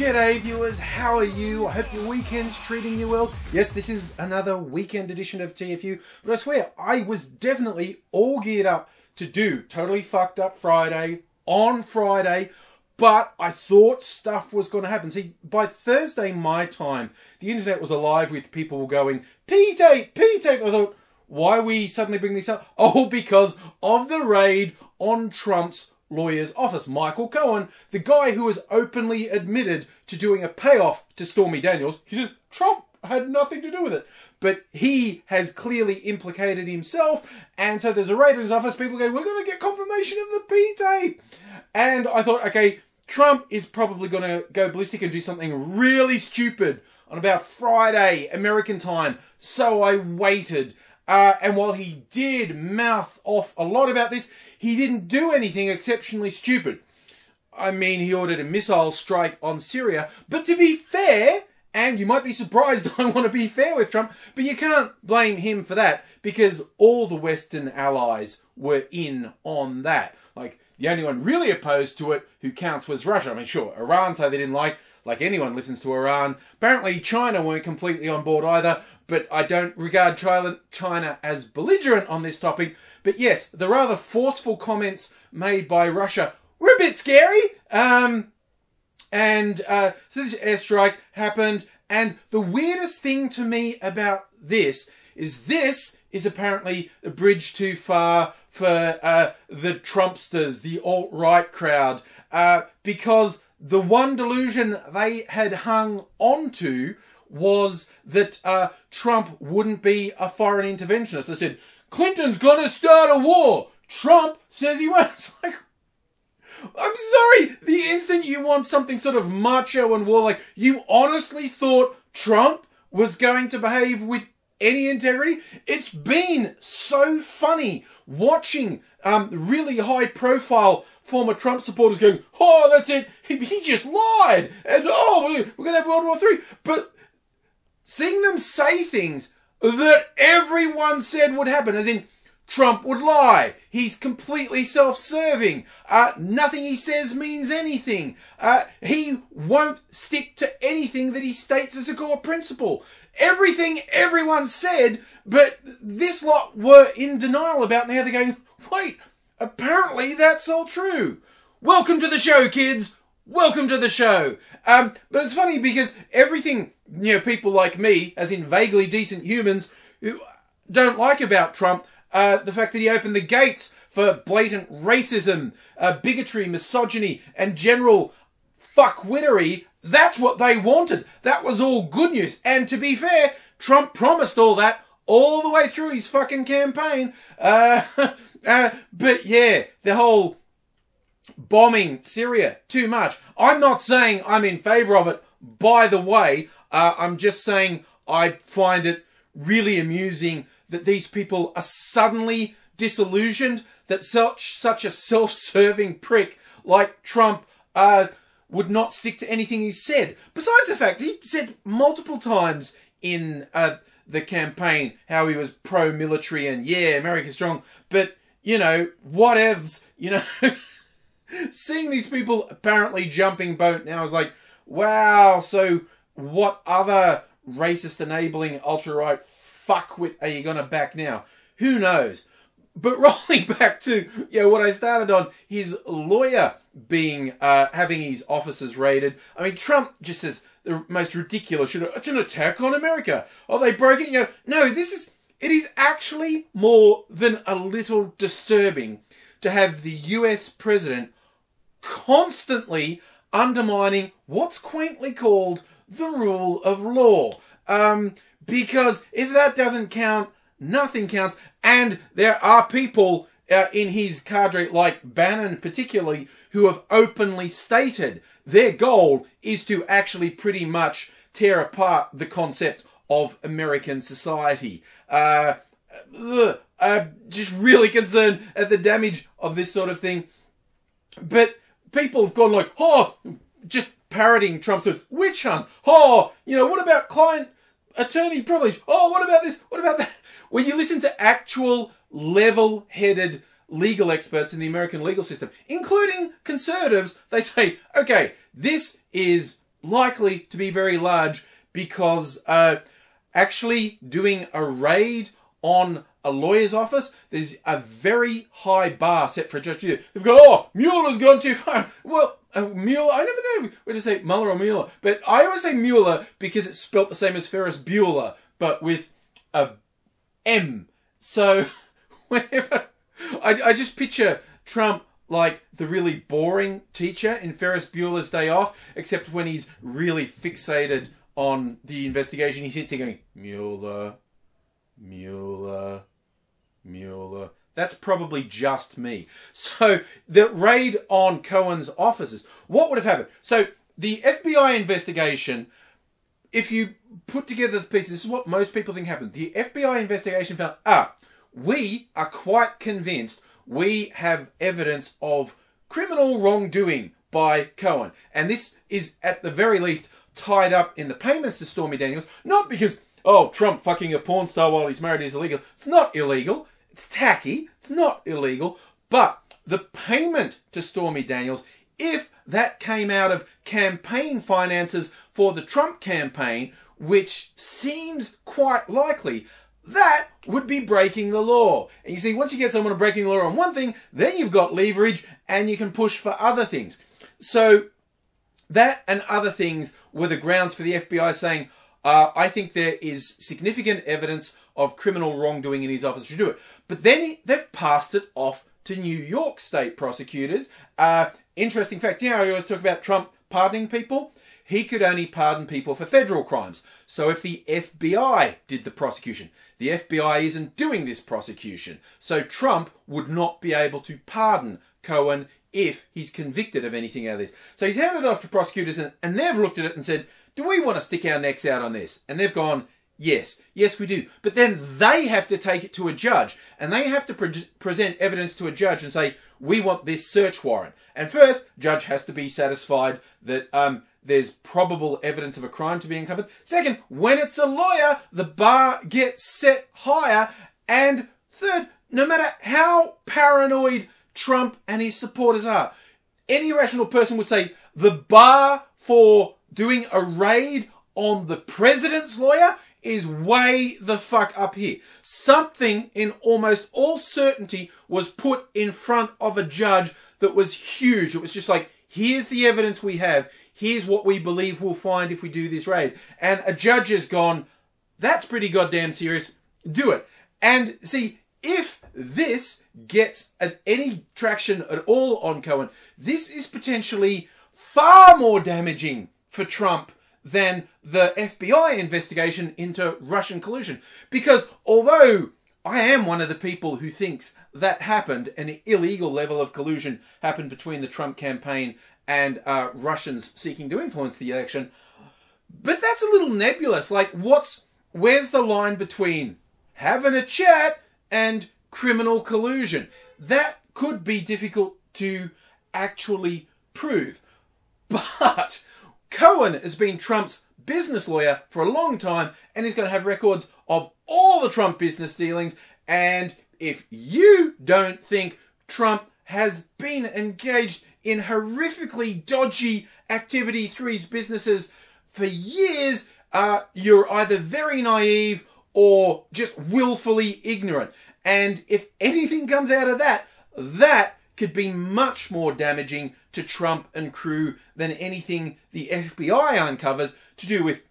G'day viewers, how are you? I hope your weekend's treating you well. Yes, this is another weekend edition of TFU, but I swear, I was definitely all geared up to do Totally Fucked Up Friday on Friday, but I thought stuff was going to happen. See, by Thursday my time, the internet was alive with people going, P-tape, P-tape. I thought, why are we suddenly bringing this up? Oh, because of the raid on Trump's lawyer's office. Michael Cohen, the guy who has openly admitted to doing a payoff to Stormy Daniels, he says Trump had nothing to do with it. But he has clearly implicated himself, and so there's a raid in his office. People go, we're going to get confirmation of the P-tape. And I thought, okay, Trump is probably going to go ballistic and do something really stupid on about Friday, American time. So I waited. And while he did mouth off a lot about this, he didn't do anything exceptionally stupid. I mean, he ordered a missile strike on Syria. But to be fair, and you might be surprised I want to be fair with Trump, but you can't blame him for that because all the Western allies were in on that. Like, the only one really opposed to it who counts was Russia. I mean, sure, Iran say they didn't like anyone listens to Iran. Apparently China weren't completely on board either, but I don't regard China as belligerent on this topic. But yes, the rather forceful comments made by Russia were a bit scary. So this airstrike happened, and the weirdest thing to me about this is apparently a bridge too far for the Trumpsters, the alt-right crowd, because the one delusion they had hung onto was that Trump wouldn't be a foreign interventionist. They said, Clinton's going to start a war. Trump says he won't. It's like, I'm sorry, the instant you want something sort of macho and warlike, you honestly thought Trump was going to behave with any integrity? It's been so funny watching really high profile former Trump supporters going, oh, that's it, he just lied, and oh, we're going to have World War III. But seeing them say things that everyone said would happen, as in Trump would lie, he's completely self-serving, nothing he says means anything, he won't stick to anything that he states as a core principle. Everything everyone said, but this lot were in denial about. Now they're going, wait, apparently that's all true. Welcome to the show, kids. Welcome to the show. But it's funny because everything, people like me, as in vaguely decent humans, who don't like about Trump, the fact that he opened the gates for blatant racism, bigotry, misogyny, and general fuckwittery, that's what they wanted. That was all good news. And to be fair, Trump promised all that all the way through his fucking campaign. But yeah, the whole bombing Syria, too much. I'm not saying I'm in favour of it, by the way. I'm just saying I find it really amusing that these people are suddenly disillusioned that such a self-serving prick like Trump would not stick to anything he said. Besides the fact he said multiple times in the campaign how he was pro-military and yeah, America's strong. But, whatevs, seeing these people apparently jumping boat now is like, wow, so what other racist enabling ultra-right fuckwit are you going to back now? Who knows? But rolling back to what I started on, his lawyer being having his offices raided. I mean, Trump just says the most ridiculous shit. It's an attack on America. Oh, they broke it. No, it is actually more than a little disturbing to have the US president constantly undermining what's quaintly called the rule of law. Because if that doesn't count, nothing counts. And there are people in his cadre, like Bannon particularly, who have openly stated their goal is to actually pretty much tear apart the concept of American society. I'm just really concerned at the damage of this sort of thing. But people have gone like, oh, just parroting Trump's words, witch hunt. Oh, what about client attorney privilege? Oh, what about this? What about that? When you listen to actual level-headed legal experts in the American legal system, including conservatives, they say, okay, this is likely to be very large because actually doing a raid on a lawyer's office, there's a very high bar set for a judge to do. They've got, oh, Mueller's gone too far. Well, Mueller, I never know whether to say Mueller or Mueller, but I always say Mueller because it's spelt the same as Ferris Bueller, but with a M. So whenever I just picture Trump like the really boring teacher in Ferris Bueller's Day Off, except when he's really fixated on the investigation, he sits there going, Mueller, Mueller, Mueller. That's probably just me. So the raid on Cohen's offices, what would have happened? So the FBI investigation, if you put together the pieces, this is what most people think happened. The FBI investigation found, we are quite convinced we have evidence of criminal wrongdoing by Cohen. And this is, at the very least, tied up in the payments to Stormy Daniels. Not because, oh, Trump fucking a porn star while he's married is illegal. It's not illegal. It's tacky. It's not illegal. But the payment to Stormy Daniels, if that came out of campaign finances for the Trump campaign, which seems quite likely, that would be breaking the law. And you see, once you get someone breaking the law on one thing, then you've got leverage and you can push for other things. So that and other things were the grounds for the FBI saying, I think there is significant evidence of criminal wrongdoing in his office to do it. But then they've passed it off to New York state prosecutors. Interesting fact, you know, I always talk about Trump pardoning people. He could only pardon people for federal crimes. So if the FBI did the prosecution, the FBI isn't doing this prosecution. So Trump would not be able to pardon Cohen if he's convicted of anything out of this. So he's handed it off to prosecutors and they've looked at it and said, do we want to stick our necks out on this? And they've gone, yes, yes we do. But then they have to take it to a judge and they have to present evidence to a judge and say, we want this search warrant. And first, judge has to be satisfied that there's probable evidence of a crime to be uncovered. Second, when it's a lawyer, the bar gets set higher. And third, no matter how paranoid Trump and his supporters are, any rational person would say the bar for doing a raid on the president's lawyer is way the fuck up here. Something in almost all certainty was put in front of a judge that was huge. It was just like, here's the evidence we have. Here's what we believe we'll find if we do this raid. And a judge has gone, that's pretty goddamn serious. Do it. And see, if this gets any traction at all on Cohen, this is potentially far more damaging for Trump than the FBI investigation into Russian collusion. Because although I am one of the people who thinks that happened, an illegal level of collusion happened between the Trump campaign and Russians seeking to influence the election, but that's a little nebulous. Like, where's the line between having a chat and criminal collusion? That could be difficult to actually prove. But Cohen has been Trump's business lawyer for a long time, and he's going to have records of all the Trump business dealings. And if you don't think Trump has been engaged in horrifically dodgy activity through his businesses for years, you're either very naive or just willfully ignorant. And if anything comes out of that, that could be much more damaging to Trump and crew than anything the FBI uncovers to do with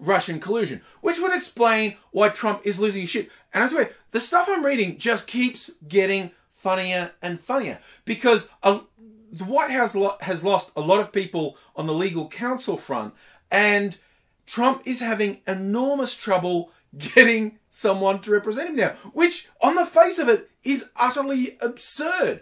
Russian collusion, which would explain why Trump is losing his shit. And I swear, the stuff I'm reading just keeps getting funnier and funnier because the White House has lost a lot of people on the legal counsel front, and Trump is having enormous trouble getting someone to represent him now, which on the face of it is utterly absurd.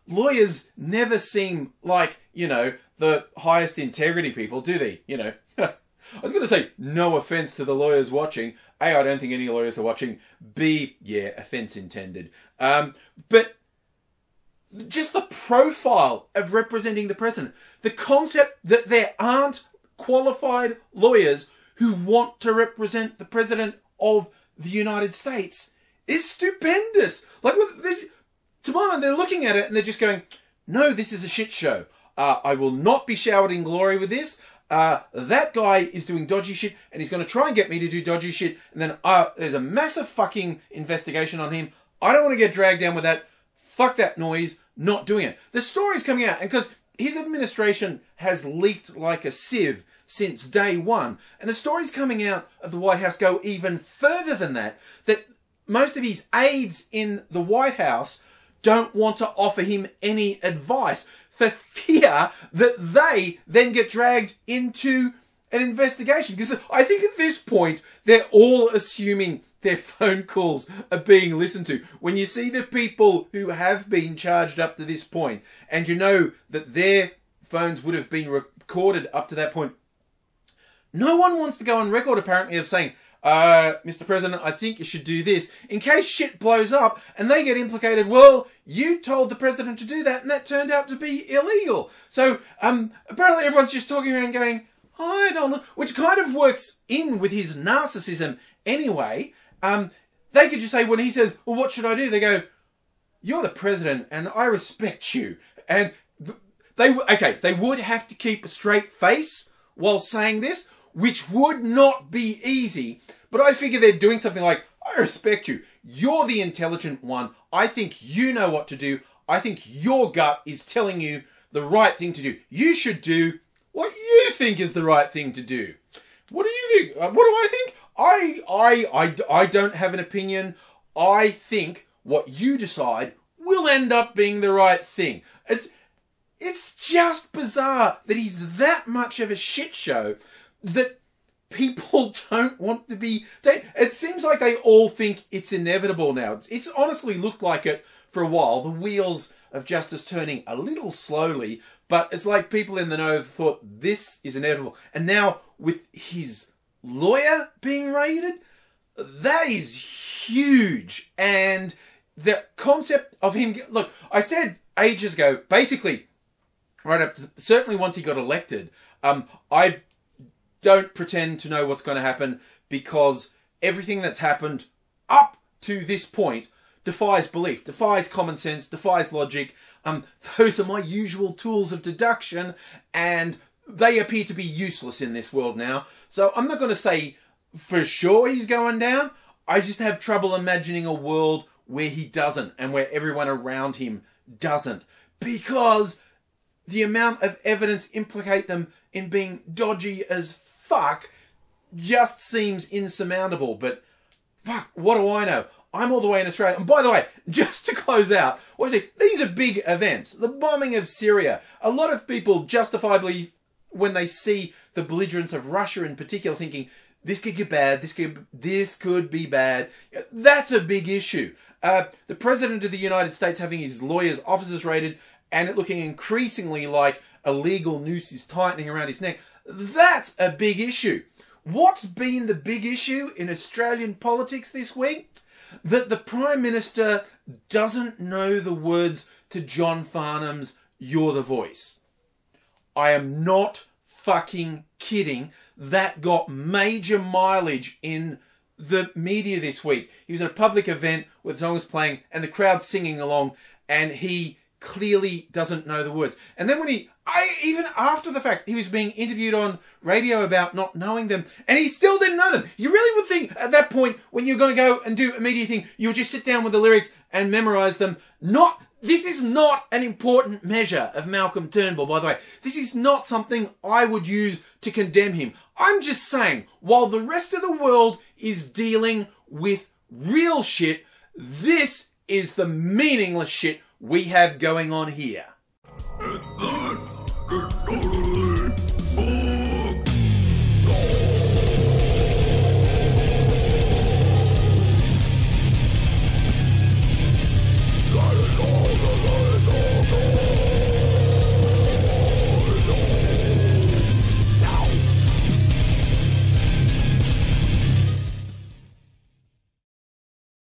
Lawyers never seem like, you know, the highest integrity people, do they? You know, I was going to say, no offense to the lawyers watching. I don't think any lawyers are watching. B, yeah, offense intended. But just the profile of representing the president, the concept that there aren't qualified lawyers who want to represent the president of the United States is stupendous. Like, to my mind, they're looking at it and they're just going, no, this is a shit show. I will not be showered in glory with this. that guy is doing dodgy shit and he's going to try and get me to do dodgy shit. And then there's a massive fucking investigation on him. I don't want to get dragged down with that. Fuck that noise. Not doing it. The story's coming out, and because his administration has leaked like a sieve since day one, and the stories coming out of the White House go even further than that, that most of his aides in the White House don't want to offer him any advice for fear that they then get dragged into an investigation. Because I think at this point, they're all assuming their phone calls are being listened to. When you see the people who have been charged up to this point, and you know that their phones would have been recorded up to that point, no one wants to go on record apparently of saying, Mr. President, I think you should do this, in case shit blows up and they get implicated. Well, you told the president to do that and that turned out to be illegal. So apparently everyone's just talking around going, I don't know, which kind of works in with his narcissism anyway. They could just say, when he says, well, what should I do? They go, you're the president and I respect you. And they would have to keep a straight face while saying this, which would not be easy. But I figure they're doing something like, I respect you. You're the intelligent one. I think you know what to do. I think your gut is telling you the right thing to do. You should do what you think is the right thing to do. What do you think? What do I think? I don't have an opinion. I think what you decide will end up being the right thing. It's just bizarre that he's that much of a shit show that people don't want to be... It seems like they all think it's inevitable now. It's honestly looked like it for a while. The wheels of justice turning a little slowly, but it's like people in the know have thought this is inevitable. And now with his lawyer being raided, that is huge. And the concept of him... Look, I said ages ago, basically, right up to... Certainly once he got elected, I don't pretend to know what's going to happen because everything that's happened up to this point defies belief, defies common sense, defies logic. Those are my usual tools of deduction, and they appear to be useless in this world now. So I'm not going to say for sure he's going down. I just have trouble imagining a world where he doesn't and where everyone around him doesn't, because the amount of evidence implicate them in being dodgy as fuck just seems insurmountable. But fuck, what do I know? I'm all the way in Australia. And by the way, just to close out, these are big events. The bombing of Syria. A lot of people justifiably, when they see the belligerence of Russia in particular, thinking, this could get bad, this could be bad. That's a big issue. The President of the United States having his lawyers' offices raided and it looking increasingly like a legal noose is tightening around his neck. That's a big issue. What's been the big issue in Australian politics this week? That the Prime Minister doesn't know the words to John Farnham's You're the Voice. I am not fucking kidding. That got major mileage in the media this week. He was at a public event where the song was playing and the crowd singing along, and he clearly doesn't know the words. And then when even after the fact, he was being interviewed on radio about not knowing them, and he still didn't know them. You really would think at that point, when you're going to go and do a media thing, you would just sit down with the lyrics and memorize them. This is not an important measure of Malcolm Turnbull, by the way. This is not something I would use to condemn him. I'm just saying, while the rest of the world is dealing with real shit, this is the meaningless shit we have going on here.